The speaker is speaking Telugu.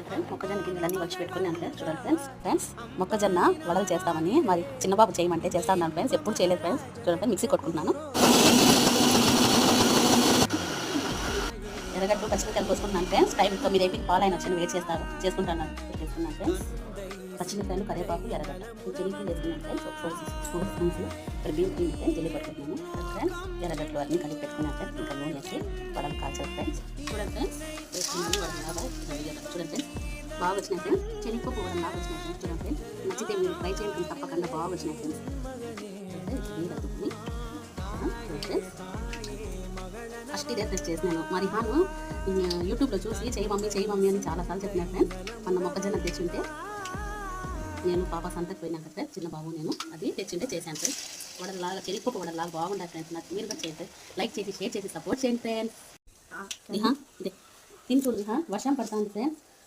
ఫ్రెండ్స్ మొక్కజొన్న గింజలన్నీ వచ్చి పెట్టుకున్నాను ఫ్రెండ్స్. చూడండి ఫ్రెండ్స్ మొక్కజొన్న వడలు చేస్తామని మరి చిన్నబాబు చేయమంటే చేస్తాను ఫ్రెండ్స్. ఎప్పుడు చేయలేదు ఫ్రెండ్స్. చూడండి ఫ్రెండ్స్ మిక్సీ కొట్టుకుంటున్నాను. ఎర్రగడ్డ పచ్చిమిరకాయలు కోసుకుంటున్నాను ఫ్రెండ్స్. టైం 9 అయిపోయి పాలు ఆయన వచ్చి వేడి చేసుకుంటున్నాను ఫ్రెండ్స్. పచ్చిమిరకాయలు కరివేపాకు ఎర్రగడ్డ చెల్లి వేసుకున్నాను ఫ్రెండ్స్. ఒక 4 స్పూన్స్ ఇక్కడ బియ్యం ఫ్రెండ్స్ జల్లి పట్టుకుంటున్నాను ఫ్రెండ్స్. ఎర్రగడ్డలు అన్నీ కలిపి పెట్టుకున్నాను ఫ్రెండ్స్. ఇంకా నూనె వేసి వడలు కాల్చారు ఫ్రెండ్స్. చూడండి ఫ్రెండ్స్ వేసుకున్నాను వడలాగా. చూడండి ఫ్రెండ్స్ బాగా వచ్చినాయి ఫ్రెండ్స్. చెనిక్కపో వడలాగా వచ్చినాయి ఫ్రెండ్స్. చూడండి ఫ్రెండ్స్ నచ్చితే మీరు ట్రై చేయండి తప్పకుండా బాగా వచ్చినాయి ఫ్రెండ్స్. ఫస్ట్ ఇదే సెట్ చేసినాను. మరి హాను యూట్యూబ్లో చూసి చేయి మమ్మీ అని చాలాసార్లు చెప్పినాను ఫ్రెండ్స్. మొన్న మొక్కజొన్న తెచ్చుంటే నేను పాప సంతకు పోయినాక ఫ్రెండ్స్ చిన్న బాబు నేను అది తెచ్చుంటే చేశాను ఫ్రెండ్స్. వడలాగా చెనిక్కపో వడలాగా బాగుంటాయి ఫ్రెండ్స్. నాకు మీరు కూడా చేయండి. లైక్ చేసి షేర్ చేసి సపోర్ట్ చేయండి ఫ్రెండ్స్. ఇదే తిని చూడు వర్షం పడుతుంది ఫ్రెండ్స్.